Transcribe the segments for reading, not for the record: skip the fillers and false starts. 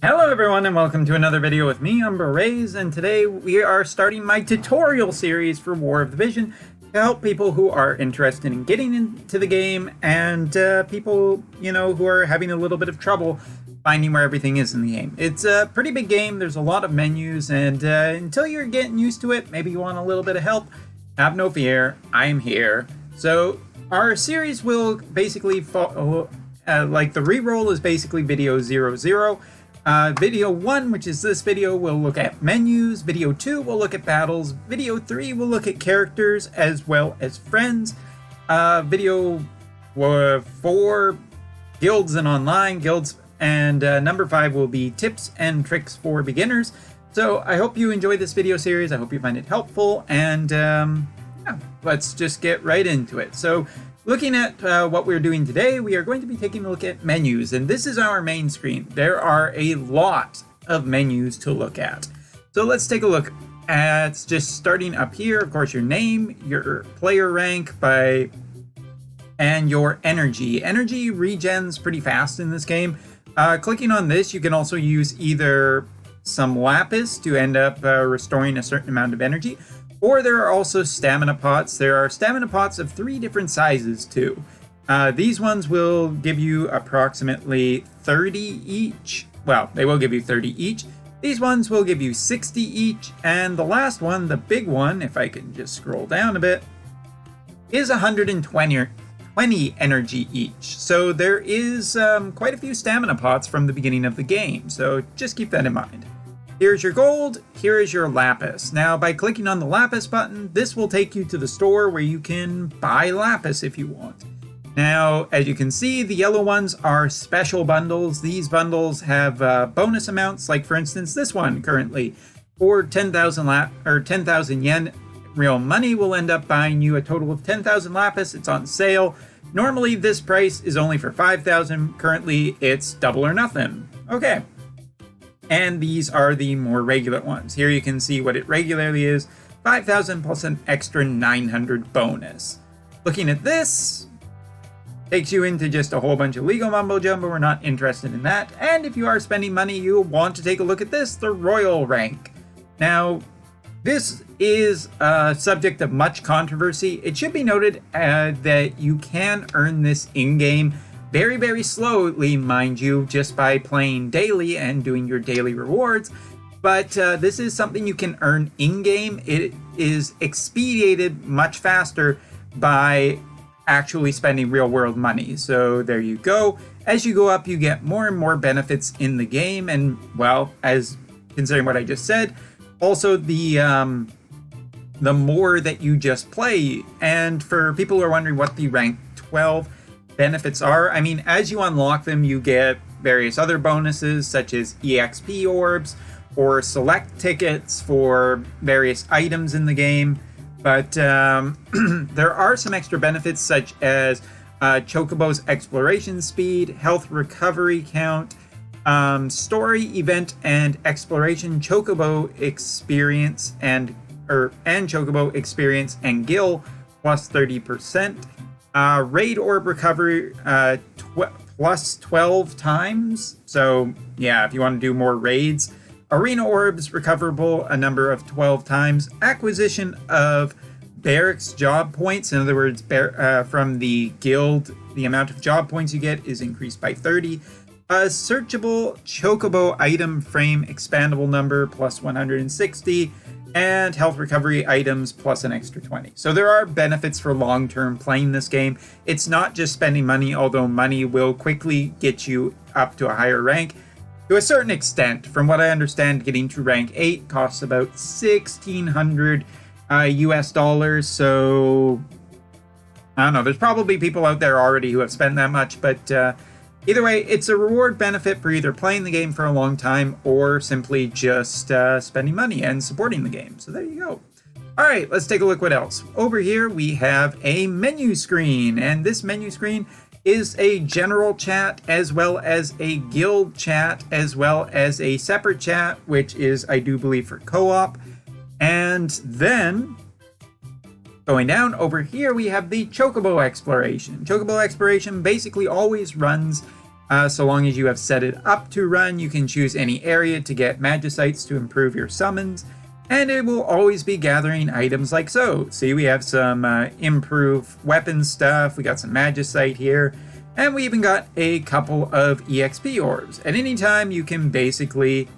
Hello everyone and welcome to another video with me, Umbraze, and today we are starting my tutorial series for War of the Vision to help people who are interested in getting into the game and people, who are having a little bit of trouble finding where everything is in the game. It's a pretty big game, there's a lot of menus, and until you're getting used to it, maybe you want a little bit of help, have no fear, I'm here. So our series will basically follow, like the reroll is basically video 00. Video 1, which is this video, will look at menus. Video 2 will look at battles. Video 3 will look at characters as well as friends. Video 4, guilds and online guilds. And number 5 will be tips and tricks for beginners. So I hope you enjoy this video series. I hope you find it helpful. And yeah, let's just get right into it. So looking at what we're doing today, we are going to be taking a look at menus, and this is our main screen. There are a lot of menus to look at. So let's take a look at just starting up here. Of course, your name, your player rank, and your energy. Energy regens pretty fast in this game. Clicking on this, you can also use either some lapis to end up restoring a certain amount of energy, or there are also stamina pots. There are stamina pots of 3 different sizes too. These ones will give you approximately 30 each. Well, they will give you 30 each. These ones will give you 60 each. And the last one, the big one, if I can just scroll down a bit, is 120 energy each. So there is quite a few stamina pots from the beginning of the game. So just keep that in mind. Here's your gold, here is your lapis. Now, by clicking on the lapis button, this will take you to the store where you can buy lapis if you want. Now, as you can see, the yellow ones are special bundles. These bundles have bonus amounts, like for instance, this one currently, for 10,000 yen real money will end up buying you a total of 10,000 lapis. It's on sale. Normally, this price is only for 5,000. Currently, it's double or nothing. Okay. And these are the more regular ones. Here you can see what it regularly is, 5,000 plus an extra 900 bonus. Looking at this, takes you into just a whole bunch of legal mumbo jumbo. We're not interested in that. And if you are spending money, you'll want to take a look at this, the royal rank. Now, this is a subject of much controversy. It should be noted that you can earn this in-game very, very slowly, mind you, just by playing daily and doing your daily rewards. But this is something you can earn in-game. It is expedited much faster by actually spending real-world money. So there you go. As you go up, you get more and more benefits in the game. And, well, as considering what I just said, also the more that you just play. And for people who are wondering what the rank 12 benefits are, I mean, as you unlock them, you get various other bonuses such as EXP orbs or select tickets for various items in the game. But there are some extra benefits such as Chocobo's exploration speed, health recovery count, story, event, and exploration Chocobo experience and Chocobo experience and Gil plus 30%. Raid orb recovery plus 12 times. So yeah, if you want to do more raids. Arena orbs recoverable a number of 12 times. Acquisition of barracks job points. In other words, from the guild, the amount of job points you get is increased by 30. Searchable Chocobo item frame expandable number plus 160. And health recovery items plus an extra 20. So there are benefits for long-term playing this game. It's not just spending money, although money will quickly get you up to a higher rank. To a certain extent, from what I understand, getting to rank 8 costs about 1,600 US dollars. So I don't know, there's probably people out there already who have spent that much, but either way, it's a reward benefit for either playing the game for a long time or simply just spending money and supporting the game. So there you go. All right, let's take a look what else. Over here, we have a menu screen, and this menu screen is a general chat as well as a guild chat as well as a separate chat, which is, I do believe, for co-op. And then going down over here, we have the Chocobo exploration. Chocobo exploration basically always runs So long as you have set it up to run, you can choose any area to get Magicites to improve your summons, and it will always be gathering items like so. See, we have some improved weapon stuff, we got some Magicite here, and we even got a couple of EXP orbs. At any time, you can basically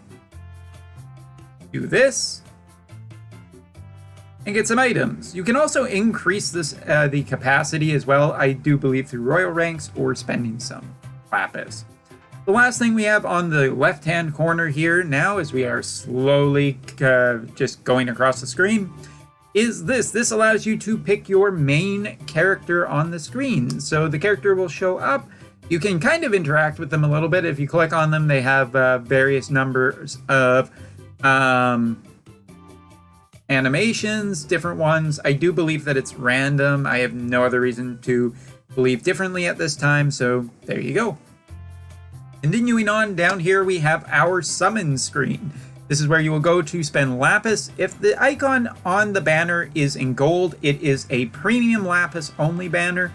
do this and get some items. You can also increase this the capacity as well, I do believe through royal ranks or spending some lapis. The last thing we have on the left-hand corner here now, as we are slowly just going across the screen, is this. This allows you to pick your main character on the screen. So the character will show up. You can kind of interact with them a little bit. If you click on them, they have various numbers of animations, different ones. I do believe that it's random. I have no other reason to believe differently at this time, so there you go. Continuing on, down here we have our summon screen. This is where you will go to spend lapis. If the icon on the banner is in gold, it is a premium lapis only banner.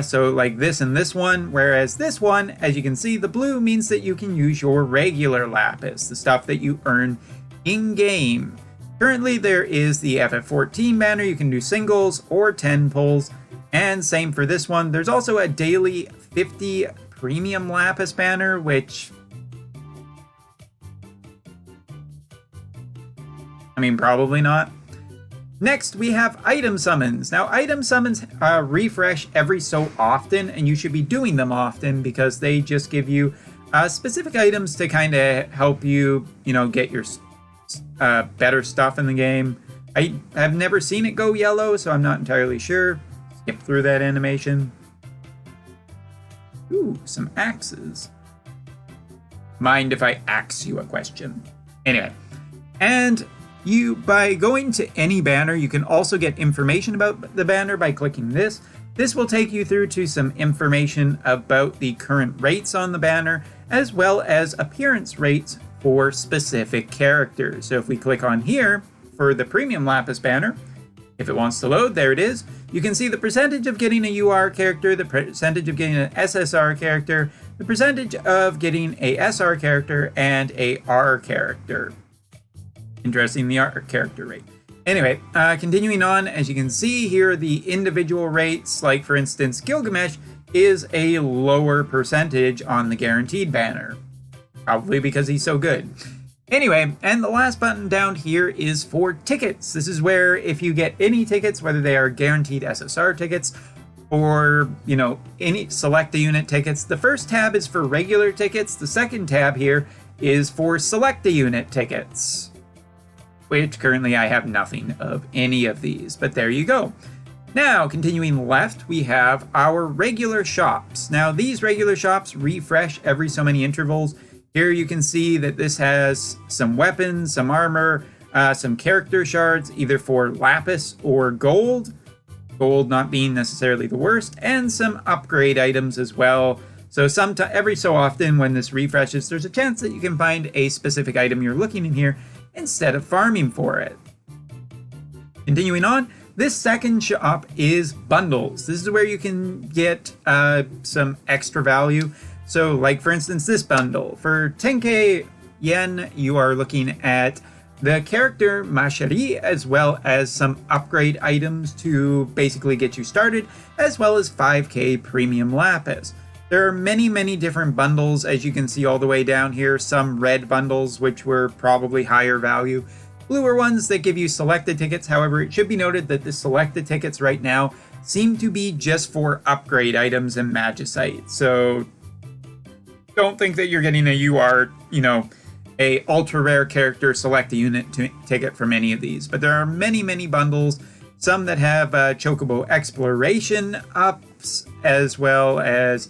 So like this and this one, whereas this one, as you can see, the blue means that you can use your regular lapis, the stuff that you earn in-game. Currently there is the FF14 banner, you can do singles or 10 pulls, and same for this one. There's also a daily 50 premium lapis banner, which, I mean, probably not. Next, we have item summons. Now, item summons refresh every so often, and you should be doing them often because they just give you specific items to kind of help you, get your better stuff in the game. I have never seen it go yellow, so I'm not entirely sure. Skip through that animation. Ooh, some axes. Mind if I axe you a question? Anyway, and by going to any banner, you can also get information about the banner by clicking this. This will take you through to some information about the current rates on the banner, as well as appearance rates for specific characters. So if we click on here for the premium lapis banner, if it wants to load, there it is. You can see the percentage of getting a UR character, the percentage of getting an SSR character, the percentage of getting a SR character, and a R character. Interesting, the R character rate. Anyway, continuing on, as you can see here, the individual rates, like for instance, Gilgamesh is a lower percentage on the guaranteed banner. Probably because he's so good. Anyway, and the last button down here is for tickets. This is where if you get any tickets, whether they are guaranteed SSR tickets or, any select a unit tickets, the first tab is for regular tickets. The second tab here is for select a unit tickets, which currently I have nothing of any of these, but there you go. Now, continuing left, we have our regular shops. Now, these regular shops refresh every so many intervals. Here you can see that this has some weapons, some armor, some character shards, either for lapis or gold. Gold not being necessarily the worst, and some upgrade items as well. So every so often when this refreshes, there's a chance that you can find a specific item you're looking in here instead of farming for it. Continuing on, this second shop is bundles. This is where you can get some extra value. So like for instance, this bundle. For 10k yen, you are looking at the character Mashari, as well as some upgrade items to basically get you started, as well as 5k premium lapis. There are many, many different bundles, as you can see all the way down here. Some red bundles, which were probably higher value. Bluer ones that give you selected tickets. However, it should be noted that the selected tickets right now seem to be just for upgrade items and Magicite. So don't think that you're getting a UR, a ultra rare character select a unit ticket from any of these. But there are many, many bundles. Some that have Chocobo exploration ups, as well as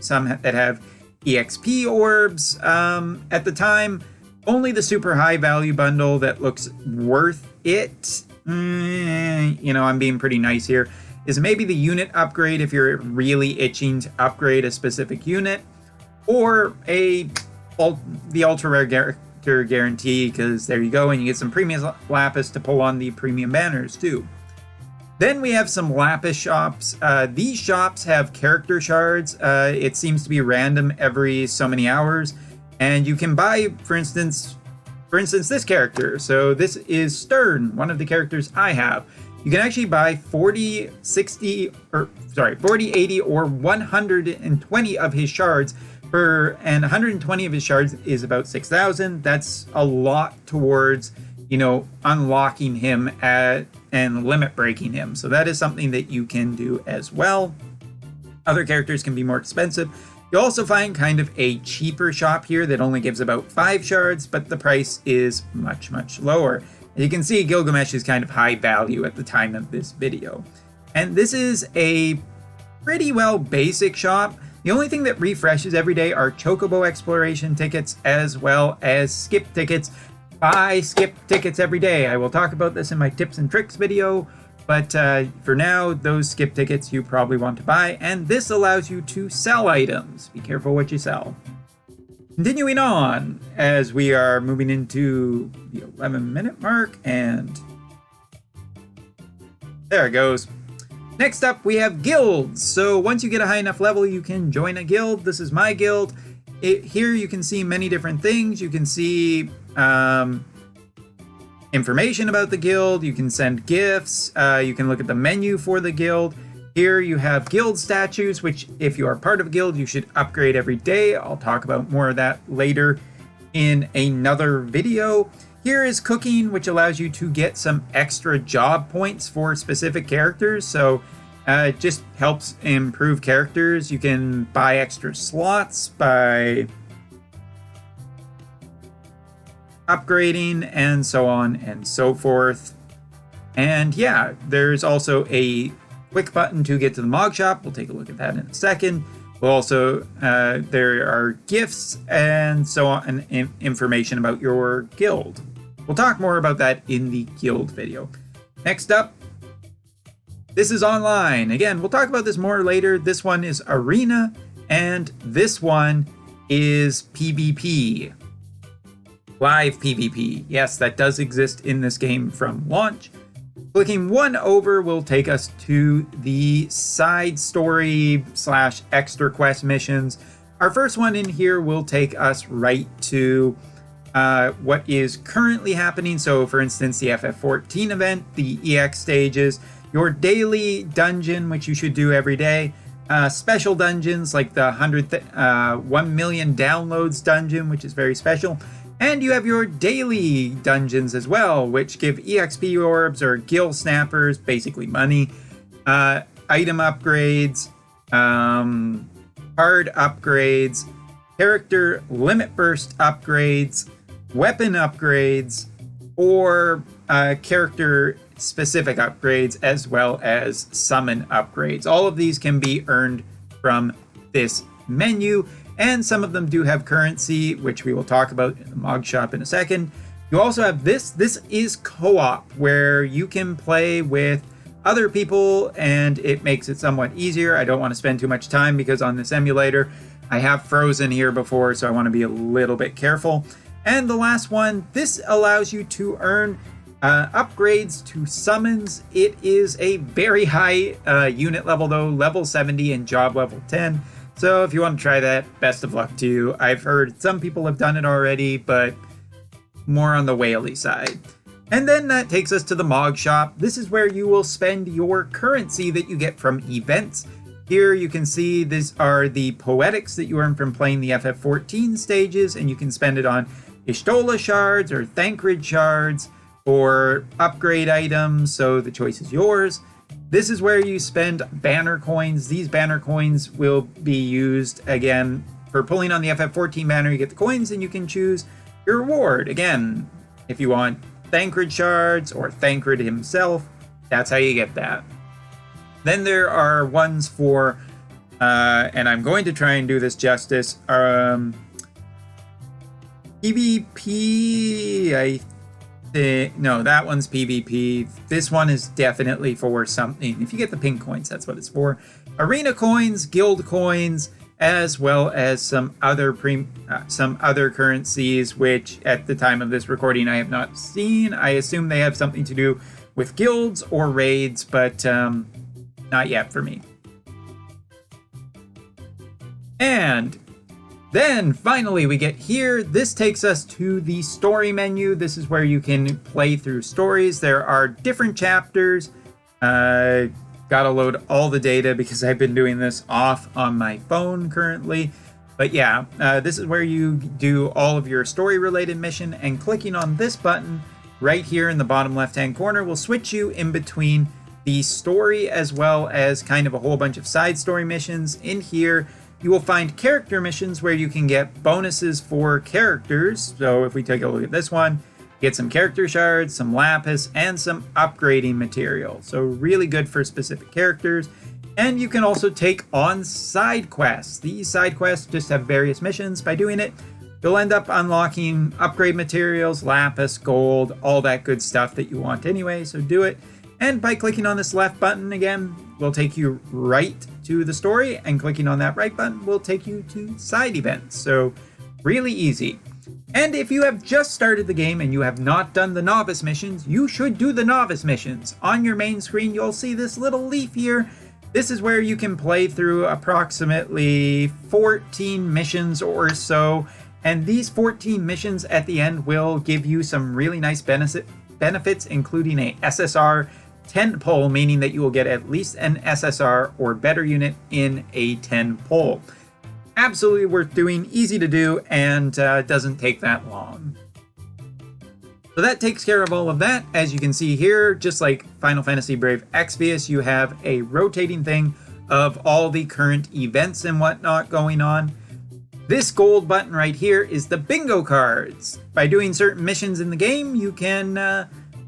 some that have EXP orbs. At the time, only the super high value bundle that looks worth it, I'm being pretty nice here, is maybe the unit upgrade if you're really itching to upgrade a specific unit, or the ultra rare character guarantee, because there you go, and you get some premium lapis to pull on the premium banners too. Then we have some Lapis shops. These shops have character shards. It seems to be random every so many hours. And you can buy, for instance, this character. So this is Stern, one of the characters I have. You can actually buy 40, 80, or 120 of his shards and 120 of his shards is about 6,000. That's a lot towards, unlocking him and limit breaking him. So that is something that you can do as well. Other characters can be more expensive. You'll also find kind of a cheaper shop here that only gives about 5 shards, but the price is much, much lower. You can see Gilgamesh is kind of high value at the time of this video. And this is a pretty well basic shop. The only thing that refreshes every day are Chocobo exploration tickets as well as skip tickets. Buy skip tickets every day. I will talk about this in my tips and tricks video. But for now, those skip tickets you probably want to buy, and this allows you to sell items. Be careful what you sell. Continuing on, as we are moving into the 11-minute mark, and there it goes. Next up, we have guilds. So once you get a high enough level, you can join a guild. This is my guild. Here you can see many different things. You can see information about the guild, you can send gifts, you can look at the menu for the guild. Here you have guild statues, which if you are part of a guild, you should upgrade every day. I'll talk about more of that later in another video. Here is cooking, which allows you to get some extra job points for specific characters. So it just helps improve characters. You can buy extra slots by upgrading and so on and so forth. And yeah, there's also a quick button to get to the Mog Shop. We'll take a look at that in a second. We'll also, there are gifts and so on, and information about your guild. We'll talk more about that in the guild video. Next up, this is online. Again, we'll talk about this more later. This one is Arena, and this one is PvP. Live PvP. Yes, that does exist in this game from launch. Clicking one over will take us to the side story / extra quest missions. Our first one in here will take us right to what is currently happening. So for instance, the FF14 event, the EX stages, your daily dungeon, which you should do every day, special dungeons like the 1 million downloads dungeon, which is very special. And you have your daily dungeons as well, which give EXP orbs or gil snappers, basically money, item upgrades, card upgrades, character limit burst upgrades, weapon upgrades, or character specific upgrades, as well as summon upgrades. All of these can be earned from this menu. And some of them do have currency, which we will talk about in the Mog Shop in a second. You also have this. This is co-op, where you can play with other people, and it makes it somewhat easier. I don't want to spend too much time because on this emulator, I have frozen here before, so I want to be a little bit careful. And the last one, this allows you to earn upgrades to summons. It is a very high unit level, though, level 70 and job level 10. So if you want to try that, best of luck to you. I've heard some people have done it already, but more on the whaley side. And then that takes us to the Mog Shop. This is where you will spend your currency that you get from events. Here you can see these are the poetics that you earn from playing the FF14 stages, and you can spend it on Y'shtola shards or Thancred shards or upgrade items, so the choice is yours. This is where you spend banner coins. These banner coins will be used, again, for pulling on the FF14 banner. You get the coins and you can choose your reward. Again, if you want Thancred shards or Thancred himself, that's how you get that. Then there are ones for, and I'm going to try and do this justice, PvP, no, that one's PvP. This one is definitely for something. If you get the pink coins, that's what it's for. Arena coins, guild coins, as well as some other currencies, which at the time of this recording I have not seen. I assume they have something to do with guilds or raids, but not yet for me. And then finally we get here. This takes us to the story menu. This is where you can play through stories. There are different chapters. Gotta load all the data because I've been doing this off on my phone currently. But yeah, this is where you do all of your story related mission, and clicking on this button right here in the bottom left hand corner will switch you in between the story as well as kind of a whole bunch of side story missions. In here you will find character missions where you can get bonuses for characters. So if we take a look at this one, get some character shards, some lapis, and some upgrading material. So really good for specific characters. And you can also take on side quests. These side quests just have various missions. By doing it, you'll end up unlocking upgrade materials, lapis, gold, all that good stuff that you want anyway, so do it. And by clicking on this left button again, will take you right to the story, and clicking on that right button will take you to side events. So really easy. And if you have just started the game and you have not done the novice missions, you should do the novice missions. On your main screen, you'll see this little leaf here. This is where you can play through approximately 14 missions or so. And these 14 missions at the end will give you some really nice benefits, including a SSR tent pole, meaning that you will get at least an SSR or better unit in a 10 pole. Absolutely worth doing, easy to do, and doesn't take that long. So that takes care of all of that. As you can see here, just like Final Fantasy Brave Exvius, you have a rotating thing of all the current events and whatnot going on. This gold button right here is the bingo cards. By doing certain missions in the game, you can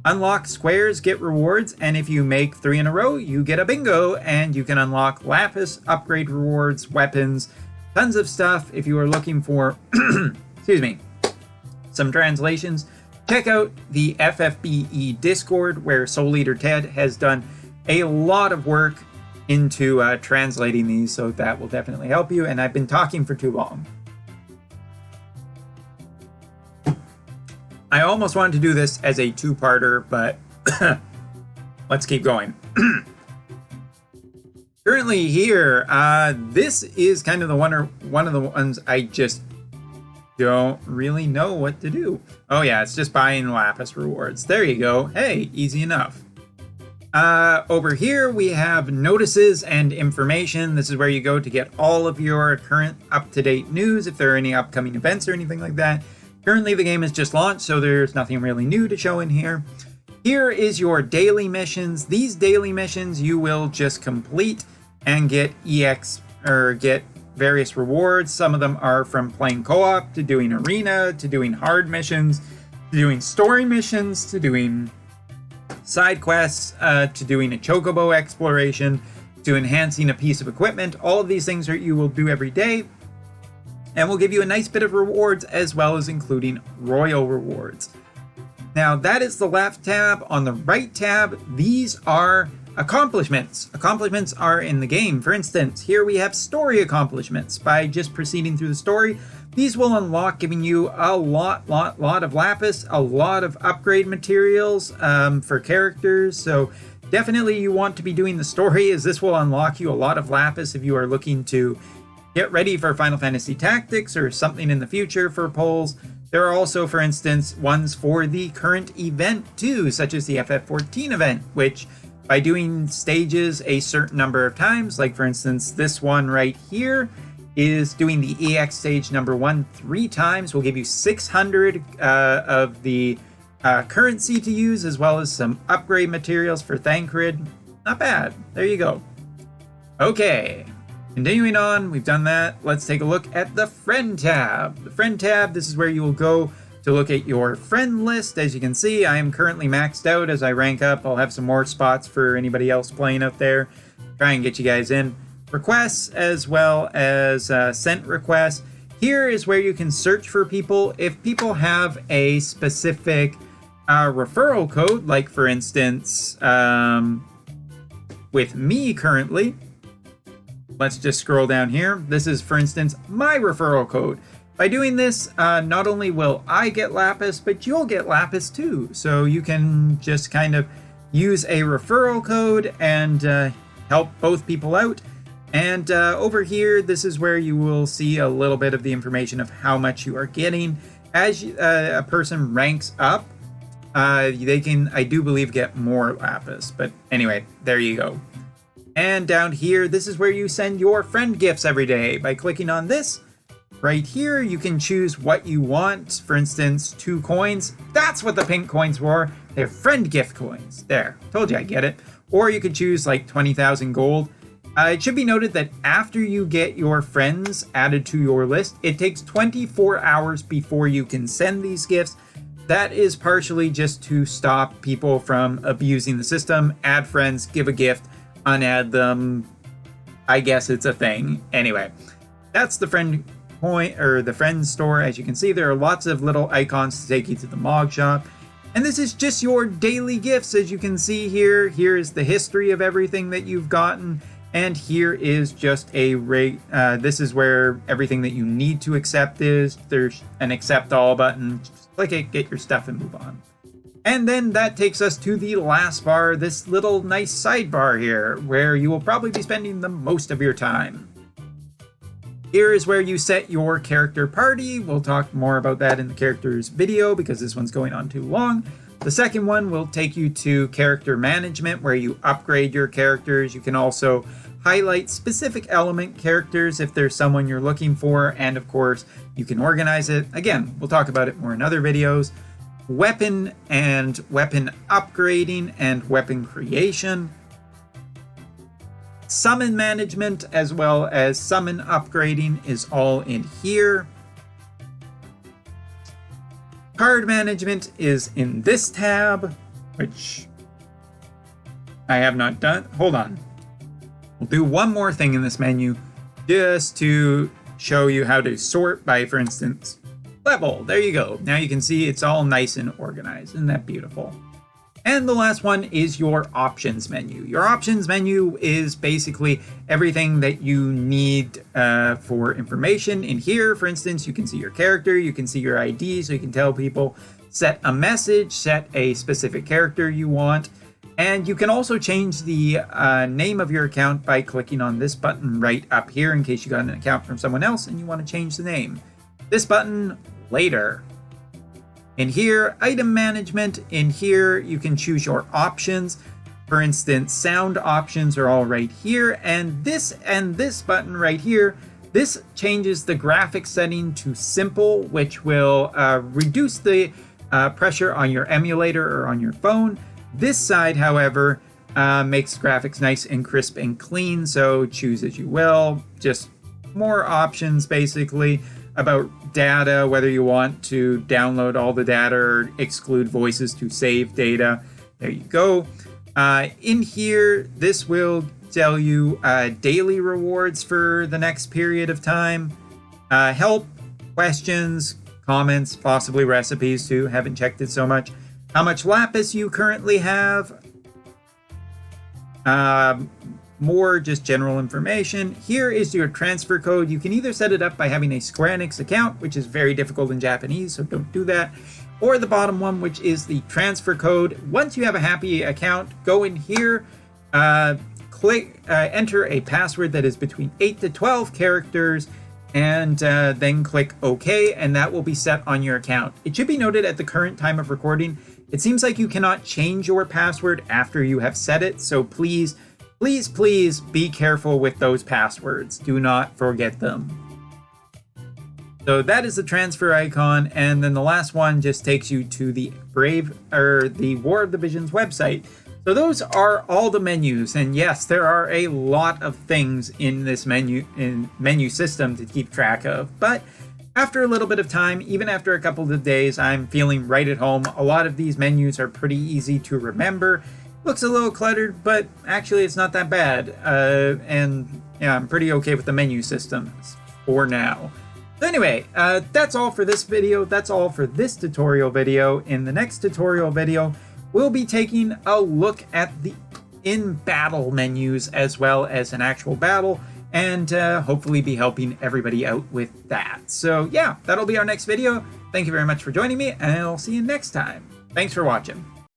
unlock squares, get rewards, and if you make 3 in a row, you get a bingo, and you can unlock lapis, upgrade rewards, weapons, tons of stuff. If you are looking for, excuse me, some translations, check out the FFBE Discord, where Soul Eater Ted has done a lot of work into translating these, so that will definitely help you, and I've been talking for too long. I almost wanted to do this as a two-parter, but let's keep going. Currently here, this is kind of the one of the ones I just don't really know what to do. Oh yeah, it's just buying lapis rewards. There you go. Hey, easy enough. Over here we have notices and information. This is where you go to get all of your current up-to-date news, if there are any upcoming events or anything like that. Currently the game is just launched, so there's nothing really new to show in here. Here is your daily missions. These daily missions you will just complete and get EX, or get various rewards. Some of them are from playing co-op, to doing arena, to doing hard missions, to doing story missions, to doing side quests, to doing a chocobo exploration, to enhancing a piece of equipment. All of these things you will do every day, and will give you a nice bit of rewards, as well as including royal rewards. Now that is the left tab. On the right tab, these are accomplishments. Accomplishments are in the game. For instance, here we have story accomplishments. By just proceeding through the story, these will unlock, giving you a lot of lapis, a lot of upgrade materials for characters. So definitely you want to be doing the story, as this will unlock you a lot of lapis if you are looking to get ready for Final Fantasy Tactics or something in the future for polls. There are also, for instance, ones for the current event too, such as the FF14 event, which by doing stages a certain number of times, like for instance this one right here is doing the EX stage number 1 3 times, will give you 600 of the currency to use, as well as some upgrade materials for Thancred. Not bad. There you go. Okay. Continuing on, we've done that. Let's take a look at the Friend tab. The Friend tab, this is where you will go to look at your friend list. As you can see, I am currently maxed out. As I rank up, I'll have some more spots for anybody else playing out there. Try and get you guys in. Requests, as well as sent requests. Here is where you can search for people. If people have a specific referral code, like for instance, with me currently, let's just scroll down here. This is, for instance, my referral code. By doing this, not only will I get lapis, but you'll get lapis too. So you can just kind of use a referral code and help both people out. And over here, this is where you will see a little bit of the information of how much you are getting. As a person ranks up, they can, I do believe, get more lapis. But anyway, there you go. And down here, this is where you send your friend gifts every day. By clicking on this, right here, you can choose what you want. For instance, 2 coins. That's what the pink coins were. They're friend gift coins. There, told you I get it. Or you could choose like 20,000 gold. It should be noted that after you get your friends added to your list, it takes 24 hours before you can send these gifts. That is partially just to stop people from abusing the system. Add friends, give a gift, unadd them. I guess it's a thing. Anyway, that's the friend point or the friend store. As you can see, there are lots of little icons to take you to the Mog Shop. And this is just your daily gifts. As you can see here, here is the history of everything that you've gotten. And here is just a rate. This is where everything that you need to accept is. There's an accept all button. Just click it, get your stuff, and move on. And then that takes us to the last bar, this little nice sidebar here, where you will probably be spending the most of your time. Here is where you set your character party. We'll talk more about that in the characters video because this one's going on too long. The second one will take you to character management, where you upgrade your characters. You can also highlight specific element characters if there's someone you're looking for, and of course, you can organize it. Again, we'll talk about it more in other videos. Weapon and weapon upgrading and weapon creation. Summon management as well as summon upgrading is all in here. Card management is in this tab, which I have not done. Hold on. We'll do one more thing in this menu just to show you how to sort by, for instance, level. There you go. Now you can see it's all nice and organized. Isn't that beautiful? And the last one is your options menu. Your options menu is basically everything that you need for information. In here, for instance, you can see your character, you can see your ID, so you can tell people, set a message, set a specific character you want, and you can also change the name of your account by clicking on this button right up here in case you got an account from someone else and you want to change the name. This button, later. In here, item management. In here, you can choose your options. For instance, sound options are all right here. And this button right here, this changes the graphics setting to simple, which will reduce the pressure on your emulator or on your phone. This side, however, makes graphics nice and crisp and clean. So choose as you will. Just more options, basically, about data, whether you want to download all the data or exclude voices to save data. There you go. In here, this will tell you daily rewards for the next period of time. Help, questions, comments, possibly recipes too. Haven't checked it so much. How much lapis you currently have. More just general information. Here is your transfer code. You can either set it up by having a Square Enix account, which is very difficult in Japanese, so don't do that, or the bottom one, which is the transfer code. Once you have a happy account, go in here, enter a password that is between 8 to 12 characters, and then click OK, and that will be set on your account. It should be noted at the current time of recording, it seems like you cannot change your password after you have set it, so please be careful with those passwords. Do not forget them. So that is the transfer icon, and then the last one just takes you to the the War of the Visions website. So those are all the menus, and yes, there are a lot of things in this menu system to keep track of, but after a little bit of time, even after a couple of days, I'm feeling right at home. A lot of these menus are pretty easy to remember. Looks a little cluttered, but actually it's not that bad. And yeah, I'm pretty okay with the menu systems for now. So anyway, that's all for this video. That's all for this tutorial video. In the next tutorial video, we'll be taking a look at the in-battle menus as well as an actual battle, and hopefully be helping everybody out with that. So yeah, that'll be our next video. Thank you very much for joining me, and I'll see you next time. Thanks for watching.